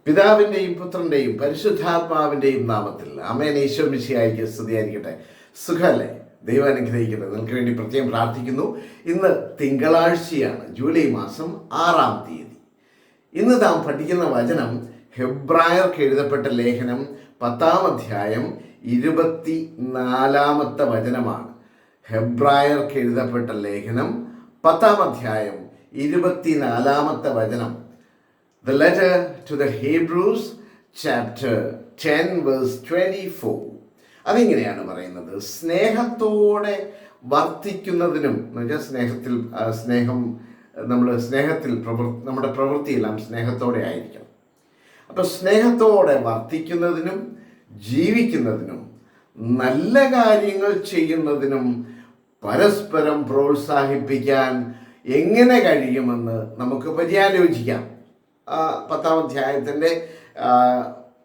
പിതാവിൻ്റെയും പുത്രൻ്റെയും പരിശുദ്ധാത്മാവിൻ്റെയും നാമത്തിൽ ആമേൻ. ഈശോ മിശിഹായ്ക്ക് സ്തുതിയായിരിക്കട്ടെ. സുഖല്ലേ? ദൈവം അനുഗ്രഹിക്കട്ടെ. നിങ്ങൾക്ക് വേണ്ടി പ്രത്യേകം പ്രാർത്ഥിക്കുന്നു. ഇന്ന് തിങ്കളാഴ്ചയാണ്, ജൂലൈ മാസം 6-ാം തീയതി. ഇന്ന് നാം പഠിക്കുന്ന വചനം ഹെബ്രായർക്ക് എഴുതപ്പെട്ട ലേഖനം 10-ാം അധ്യായം 24-ാമത്തെ വചനമാണ്. ഹെബ്രായർക്ക് എഴുതപ്പെട്ട ലേഖനം 10-ാം അധ്യായം 24-ാമത്തെ വചനം. The letter to the Hebrews chapter 10 verse 24. അതിങ്ങനെയാണ് പറയുന്നത്: സ്നേഹത്തോടെ വർത്തിക്കുന്നതിനും, എന്നുവെച്ചാൽ നമ്മുടെ പ്രവൃത്തിയെല്ലാം സ്നേഹത്തോടെ ആയിരിക്കണം. അപ്പം സ്നേഹത്തോടെ വർത്തിക്കുന്നതിനും ജീവിക്കുന്നതിനും നല്ല കാര്യങ്ങൾ ചെയ്യുന്നതിനും പരസ്പരം പ്രോത്സാഹിപ്പിക്കാൻ എങ്ങനെ കഴിയുമെന്ന് നമുക്ക് പര്യാലോചിക്കാം. 10-ാം അധ്യായത്തിൻ്റെ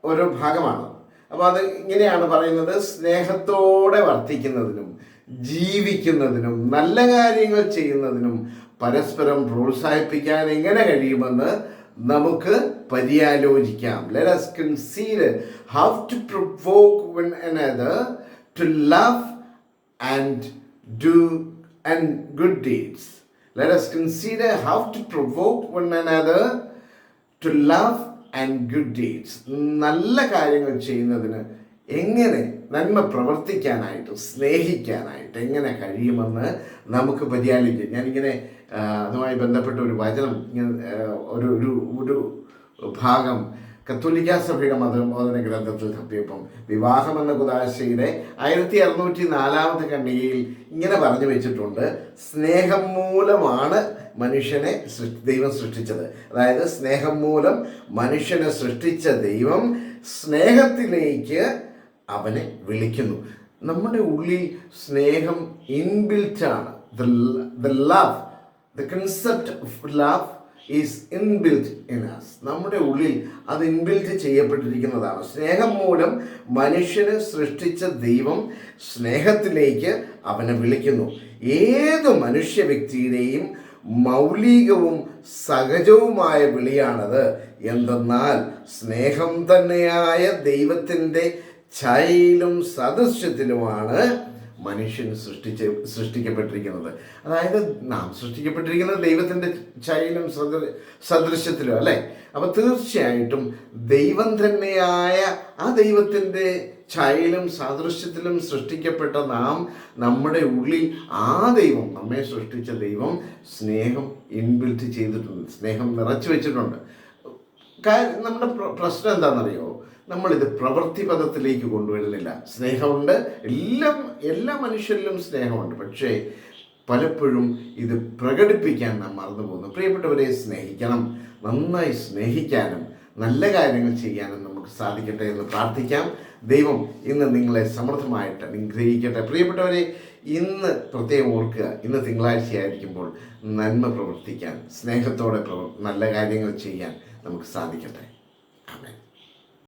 ഒരു ഭാഗമാണ്. അപ്പോൾ അത് ഇങ്ങനെയാണ് പറയുന്നത്: സ്നേഹത്തോടെ വർത്തിക്കുന്നതിനും ജീവിക്കുന്നതിനും നല്ല കാര്യങ്ങൾ ചെയ്യുന്നതിനും പരസ്പരം പ്രോത്സാഹിപ്പിക്കാൻ എങ്ങനെ കഴിയുമെന്ന് നമുക്ക് പര്യാലോചിക്കാം. Let us consider how to provoke one another to love and do and good deeds. Let us consider how to provoke one another to love and good deeds. നല്ല കാര്യങ്ങൾ ചെയ്യുന്നതിന് എങ്ങനെ, നന്മ പ്രവർത്തിക്കാനായിട്ട്, സ്നേഹിക്കാനായിട്ട് എങ്ങനെ കഴിയുമെന്ന് നമുക്ക് പര്യാലോചിക്കാം. ഞാനിങ്ങനെ അതുമായി ബന്ധപ്പെട്ട ഒരു വചനം, ഒരു ഭാഗം കത്തോലിക്ക സഭയുടെ മതബോധന ഗ്രന്ഥത്തിൽ തപ്പിയപ്പം വിവാഹം എന്ന കുദാശയുടെ 1604-ാമത്തെ ഖണ്ഡികയിൽ ഇങ്ങനെ പറഞ്ഞു വെച്ചിട്ടുണ്ട്: സ്നേഹം മൂലമാണ് മനുഷ്യനെ ദൈവം സൃഷ്ടിച്ചത്. അതായത് സ്നേഹം മൂലം മനുഷ്യനെ സൃഷ്ടിച്ച ദൈവം സ്നേഹത്തിലേക്ക് അവനെ വിളിക്കുന്നു. നമ്മുടെ ഉള്ളിൽ സ്നേഹം ഇൻബിൽറ്റാണ്. The love, the concept of love is inbuilt in us. നമ്മുടെ ഉള്ളിൽ അത് ഇൻബിൽറ്റ് ചെയ്യപ്പെട്ടിരിക്കുന്നതാണ്. സ്നേഹം മൂലം മനുഷ്യനെ സൃഷ്ടിച്ച ദൈവം സ്നേഹത്തിലേക്ക് അവനെ വിളിക്കുന്നു. ഏത് മനുഷ്യ വ്യക്തിയുടെയും മൗലികവും സഹജവുമായ വിളിയാണത്. എന്തെന്നാൽ സ്നേഹം തന്നെയായ ദൈവത്തിൻ്റെ ഛായയിലും സദൃശ്യത്തിലുമാണ് മനുഷ്യൻ സൃഷ്ടിക്കപ്പെട്ടിരിക്കുന്നത്. അതായത് നാം സൃഷ്ടിക്കപ്പെട്ടിരിക്കുന്നത് ദൈവത്തിൻ്റെ ഛായയിലും സദൃശ്യത്തിലും അല്ലേ? അപ്പോൾ തീർച്ചയായിട്ടും ദൈവം തന്നെയായ ആ ദൈവത്തിൻ്റെ ഛായയിലും സാദൃശ്യത്തിലും സൃഷ്ടിക്കപ്പെട്ട നാം, നമ്മുടെ ഉള്ളിൽ ആ ദൈവം, നമ്മെ സൃഷ്ടിച്ച ദൈവം സ്നേഹം ഇൻബിൽറ്റ് ചെയ്തിട്ടുണ്ട്, സ്നേഹം നിറച്ചു വെച്ചിട്ടുണ്ട്. നമ്മുടെ പ്രശ്നം എന്താണെന്നറിയോ? നമ്മളിത് പ്രവൃത്തി പദത്തിലേക്ക് കൊണ്ടുവരുന്നില്ല. സ്നേഹമുണ്ട്, എല്ലാ മനുഷ്യരിലും സ്നേഹമുണ്ട്. പക്ഷേ പലപ്പോഴും ഇത് പ്രകടിപ്പിക്കാൻ നാം മറന്നു പോകുന്നു. പ്രിയപ്പെട്ടവരെ, സ്നേഹിക്കണം, നന്നായി സ്നേഹിക്കാനും നല്ല കാര്യങ്ങൾ ചെയ്യാനും നമുക്ക് സാധിക്കട്ടെ എന്ന് പ്രാർത്ഥിക്കാം. ദൈവം ഇന്ന് നിങ്ങളെ സമൃദ്ധമായിട്ട് അനുഗ്രഹിക്കട്ടെ. പ്രിയപ്പെട്ടവരെ, ഇന്ന് പ്രത്യേകം ഓർക്കുക, ഇന്ന് തിങ്കളാഴ്ചയായിരിക്കുമ്പോൾ നന്മ പ്രവർത്തിക്കാൻ, സ്നേഹത്തോടെ നല്ല കാര്യങ്ങൾ ചെയ്യാൻ നമുക്ക് സാധിക്കട്ടെ. ആമേൻ.